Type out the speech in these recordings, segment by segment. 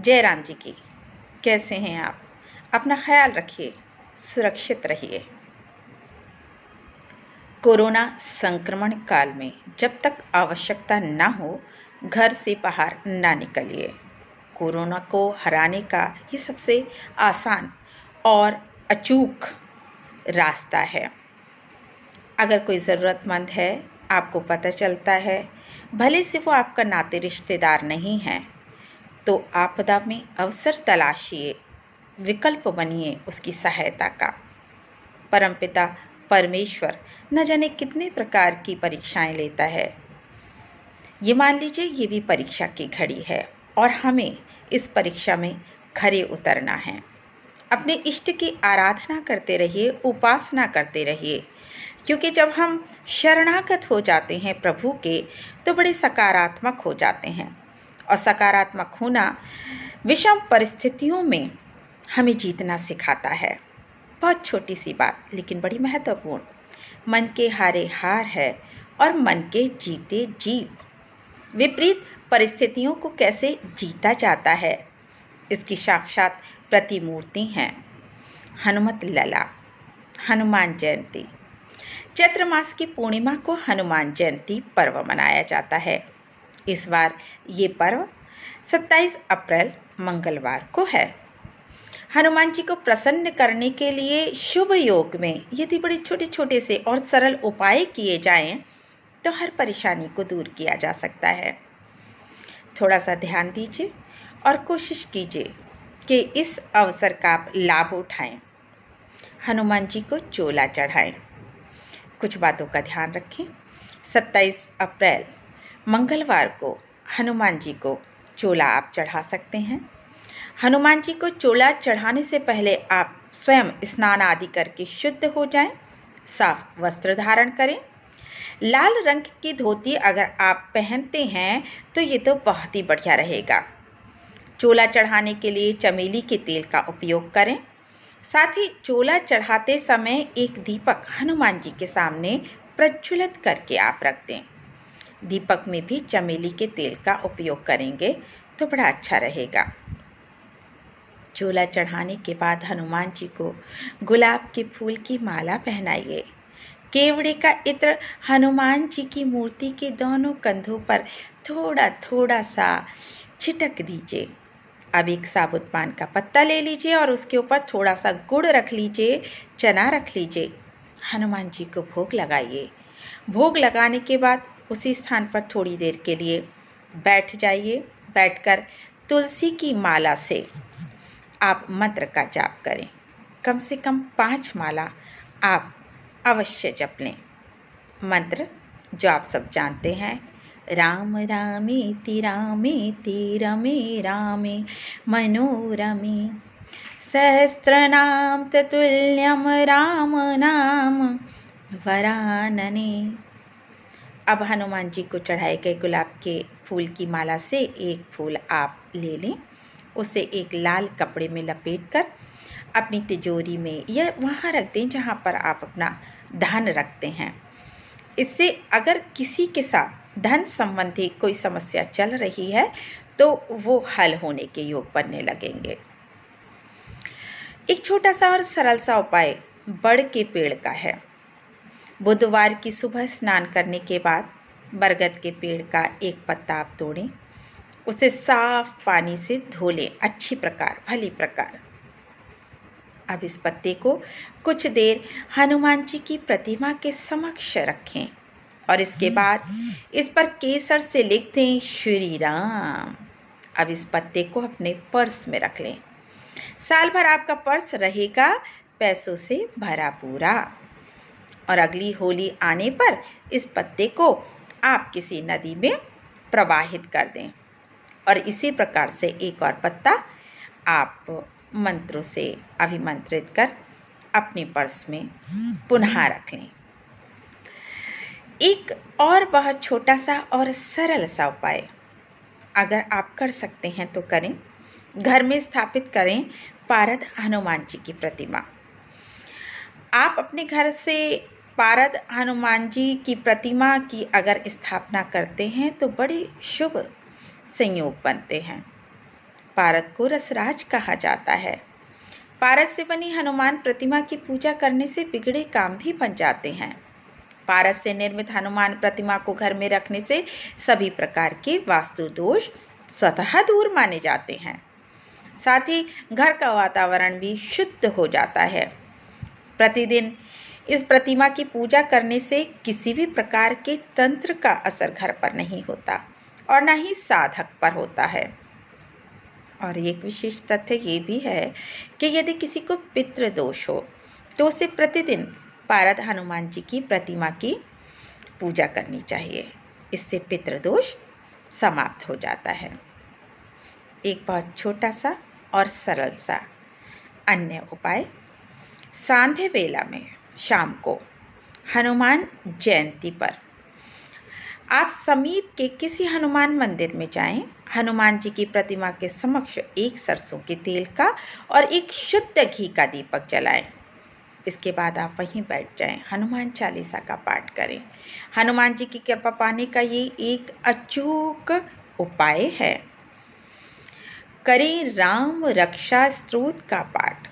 जय राम जी की। कैसे हैं आप? अपना ख्याल रखिए, सुरक्षित रहिए। कोरोना संक्रमण काल में जब तक आवश्यकता ना हो, घर से बाहर ना निकलिए। कोरोना को हराने का ये सबसे आसान और अचूक रास्ता है। अगर कोई ज़रूरतमंद है, आपको पता चलता है, भले से वो आपका नाते रिश्तेदार नहीं है, तो आपदा में अवसर तलाशिए, विकल्प बनिए उसकी सहायता का। परमपिता परमेश्वर न जाने कितने प्रकार की परीक्षाएं लेता है। ये मान लीजिए ये भी परीक्षा की घड़ी है और हमें इस परीक्षा में खरे उतरना है। अपने इष्ट की आराधना करते रहिए, उपासना करते रहिए, क्योंकि जब हम शरणागत हो जाते हैं प्रभु के, तो बड़े सकारात्मक हो जाते हैं। और सकारात्मक होना विषम परिस्थितियों में हमें जीतना सिखाता है। बहुत छोटी सी बात लेकिन बड़ी महत्वपूर्ण। मन के हारे हार है और मन के जीते जीत। विपरीत परिस्थितियों को कैसे जीता जाता है, इसकी साक्षात प्रतिमूर्ति हैं हनुमत लला। हनुमान जयंती। चैत्र मास की पूर्णिमा को हनुमान जयंती पर्व मनाया जाता है। इस बार ये पर्व 27 अप्रैल मंगलवार को है। हनुमान जी को प्रसन्न करने के लिए शुभ योग में यदि बड़े छोटे छोटे से और सरल उपाय किए जाएं, तो हर परेशानी को दूर किया जा सकता है। थोड़ा सा ध्यान दीजिए और कोशिश कीजिए कि इस अवसर का आप लाभ उठाएं। हनुमान जी को चोला चढ़ाएं। कुछ बातों का ध्यान रखें। 27 अप्रैल मंगलवार को हनुमान जी को चोला आप चढ़ा सकते हैं। हनुमान जी को चोला चढ़ाने से पहले आप स्वयं स्नान आदि करके शुद्ध हो जाएं, साफ वस्त्र धारण करें। लाल रंग की धोती अगर आप पहनते हैं तो ये तो बहुत ही बढ़िया रहेगा। चोला चढ़ाने के लिए चमेली के तेल का उपयोग करें। साथ ही चोला चढ़ाते समय एक दीपक हनुमान जी के सामने प्रज्वलित करके आप रख दें। दीपक में भी चमेली के तेल का उपयोग करेंगे तो बड़ा अच्छा रहेगा। चोला चढ़ाने के बाद हनुमान जी को गुलाब के फूल की माला पहनाइए। केवड़े का इत्र हनुमान जी की मूर्ति के दोनों कंधों पर थोड़ा थोड़ा सा छिटक दीजिए। अब एक साबुत पान का पत्ता ले लीजिए और उसके ऊपर थोड़ा सा गुड़ रख लीजिए, चना रख लीजिए। हनुमान जी को भोग लगाइए। भोग लगाने के बाद उसी स्थान पर थोड़ी देर के लिए बैठ जाइए। बैठकर तुलसी की माला से आप मंत्र का जाप करें। कम से कम 5 माला आप अवश्य जप लें। मंत्र जो आप सब जानते हैं, राम रामेति रामेति रमे रामे मनोरमे सहस्रनाम ततुल्यम राम नाम वरानने। अब हनुमान जी को चढ़ाए गए गुलाब के फूल की माला से एक फूल आप ले लें। उसे एक लाल कपड़े में लपेटकर अपनी तिजोरी में या वहाँ रख दें जहाँ पर आप अपना धन रखते हैं। इससे अगर किसी के साथ धन संबंधी कोई समस्या चल रही है तो वो हल होने के योग बनने लगेंगे। एक छोटा सा और सरल सा उपाय बड़ के पेड़ का है। बुधवार की सुबह स्नान करने के बाद बरगद के पेड़ का एक पत्ता आप तोड़ें, उसे साफ पानी से धो लें अच्छी प्रकार, भली प्रकार। अब इस पत्ते को कुछ देर हनुमान जी की प्रतिमा के समक्ष रखें और इसके बाद इस पर केसर से लिख दें श्री राम। अब इस पत्ते को अपने पर्स में रख लें। साल भर आपका पर्स रहेगा पैसों से भरा पूरा। और अगली होली आने पर इस पत्ते को आप किसी नदी में प्रवाहित कर दें और इसी प्रकार से एक और पत्ता आप मंत्रों से अभिमंत्रित कर अपने पर्स में पुनः रख लें। एक और बहुत छोटा सा और सरल सा उपाय अगर आप कर सकते हैं तो करें। घर में स्थापित करें पारद हनुमान जी की प्रतिमा। आप अपने घर से पारद हनुमान जी की प्रतिमा की अगर स्थापना करते हैं तो बड़े शुभ संयोग बनते हैं। पारद को रसराज कहा जाता है। पारद से बनी हनुमान प्रतिमा की पूजा करने से बिगड़े काम भी बन जाते हैं। पारद से निर्मित हनुमान प्रतिमा को घर में रखने से सभी प्रकार के वास्तु दोष स्वतः दूर माने जाते हैं। साथ ही घर का वातावरण भी शुद्ध हो जाता है। प्रतिदिन इस प्रतिमा की पूजा करने से किसी भी प्रकार के तंत्र का असर घर पर नहीं होता और न ही साधक पर होता है। और एक विशेष तथ्य ये भी है कि यदि किसी को पितृदोष हो तो उसे प्रतिदिन पारद हनुमान जी की प्रतिमा की पूजा करनी चाहिए। इससे पितृदोष समाप्त हो जाता है। एक बहुत छोटा सा और सरल सा अन्य उपाय, सांध्य वेला में शाम को हनुमान जयंती पर आप समीप के किसी हनुमान मंदिर में जाएं, हनुमान जी की प्रतिमा के समक्ष एक सरसों के तेल का और एक शुद्ध घी का दीपक जलाएं। इसके बाद आप वहीं बैठ जाएं, हनुमान चालीसा का पाठ करें। हनुमान जी की कृपा पाने का ये एक अचूक उपाय है। करें राम रक्षा स्तोत्र का पाठ।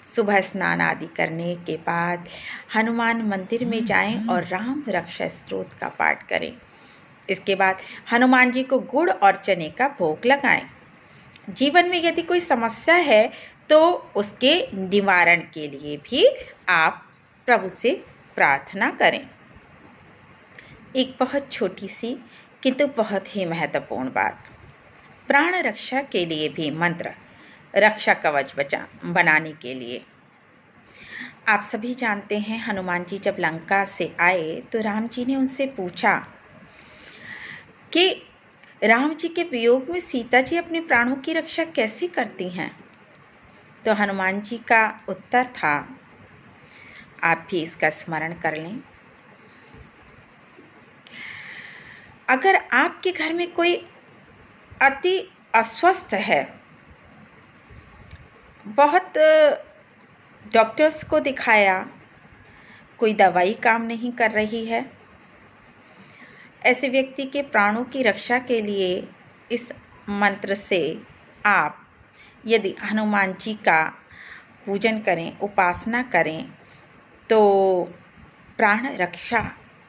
सुबह स्नान आदि करने के बाद हनुमान मंदिर में जाएं और राम रक्षा स्तोत्र का पाठ करें। इसके बाद हनुमान जी को गुड़ और चने का भोग लगाएं। जीवन में यदि कोई समस्या है तो उसके निवारण के लिए भी आप प्रभु से प्रार्थना करें। एक बहुत छोटी सी किंतु बहुत ही महत्वपूर्ण बात, प्राण रक्षा के लिए भी मंत्र रक्षा कवच बनाने के लिए आप सभी जानते हैं, हनुमान जी जब लंका से आए तो राम जी ने उनसे पूछा कि राम जी के वियोग में सीता जी अपने प्राणों की रक्षा कैसे करती हैं। तो हनुमान जी का उत्तर था, आप भी इसका स्मरण कर लें। अगर आपके घर में कोई अति अस्वस्थ है, बहुत डॉक्टर्स को दिखाया, कोई दवाई काम नहीं कर रही है, ऐसे व्यक्ति के प्राणों की रक्षा के लिए इस मंत्र से आप यदि हनुमान जी का पूजन करें, उपासना करें तो प्राण रक्षा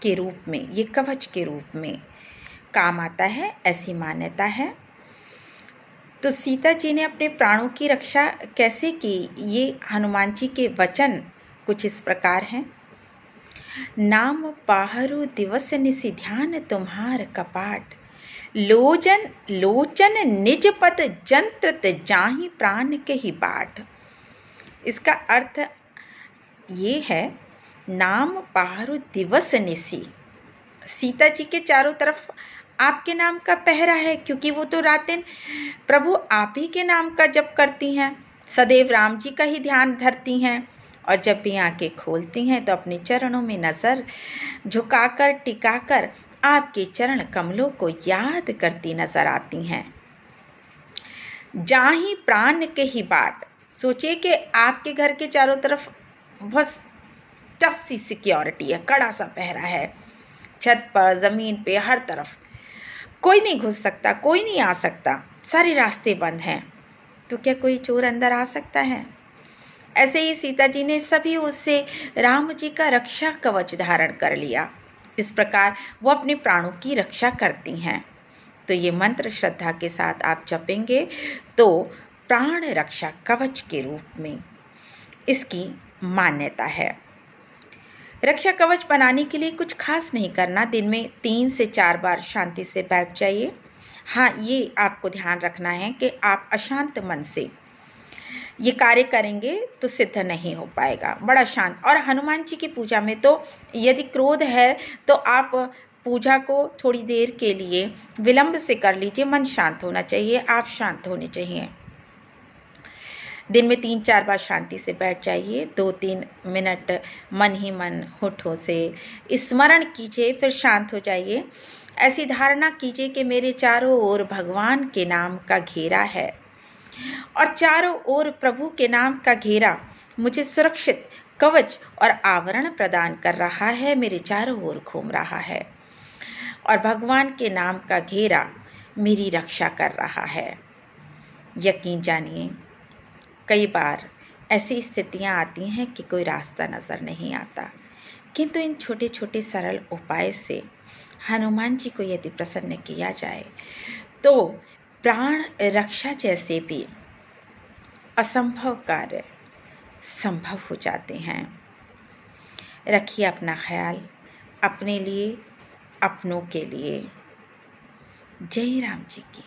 के रूप में, ये कवच के रूप में काम आता है, ऐसी मान्यता है। तो सीता जी ने अपने प्राणों की रक्षा कैसे की, ये हनुमान जी के वचन कुछ इस प्रकार हैं। नाम पाहरु दिवस निसि ध्यान तुम्हार कपाट, लोचन निज पद जंत्रत जाहि प्राण के ही बाट। इसका अर्थ ये है, नाम पाहरु दिवस निसि, सीता जी के चारों तरफ आपके नाम का पहरा है, क्योंकि वो तो रात दिन प्रभु आप ही के नाम का जप करती हैं, सदैव राम जी का ही ध्यान धरती हैं और जब भी आंखें खोलती हैं तो अपने चरणों में नज़र झुकाकर टिकाकर आपके चरण कमलों को याद करती नजर आती हैं। जाहि प्राण के ही बाट, सोचिए कि आपके घर के चारों तरफ बहुत टफ सी सिक्योरिटी है, कड़ा सा पहरा है, छत पर, ज़मीन पे, हर तरफ कोई नहीं घुस सकता, कोई नहीं आ सकता, सारे रास्ते बंद हैं, तो क्या कोई चोर अंदर आ सकता है? ऐसे ही सीता जी ने सभी ओर से राम जी का रक्षा कवच धारण कर लिया। इस प्रकार वो अपने प्राणों की रक्षा करती हैं। तो ये मंत्र श्रद्धा के साथ आप जपेंगे तो प्राण रक्षा कवच के रूप में इसकी मान्यता है। रक्षा कवच बनाने के लिए कुछ खास नहीं करना, दिन में 3 से 4 बार शांति से बैठ जाइए। हाँ, ये आपको ध्यान रखना है कि आप अशांत मन से ये कार्य करेंगे तो सिद्ध नहीं हो पाएगा, बड़ा शांत। और हनुमान जी की पूजा में तो यदि क्रोध है तो आप पूजा को थोड़ी देर के लिए विलंब से कर लीजिए, मन शांत होना चाहिए, आप शांत होने चाहिए। दिन में 3-4 बार शांति से बैठ जाइए, 2-3 मिनट मन ही मन होठों से स्मरण कीजिए, फिर शांत हो जाइए। ऐसी धारणा कीजिए कि मेरे चारों ओर भगवान के नाम का घेरा है और चारों ओर प्रभु के नाम का घेरा मुझे सुरक्षित कवच और आवरण प्रदान कर रहा है, मेरे चारों ओर घूम रहा है और भगवान के नाम का घेरा मेरी रक्षा कर रहा है। यकीन जानिए, कई बार ऐसी स्थितियां आती हैं कि कोई रास्ता नज़र नहीं आता, किंतु इन छोटे छोटे सरल उपाय से हनुमान जी को यदि प्रसन्न किया जाए तो प्राण रक्षा जैसे भी असंभव कार्य संभव हो जाते हैं। रखिए अपना ख्याल, अपने लिए, अपनों के लिए। जय राम जी की।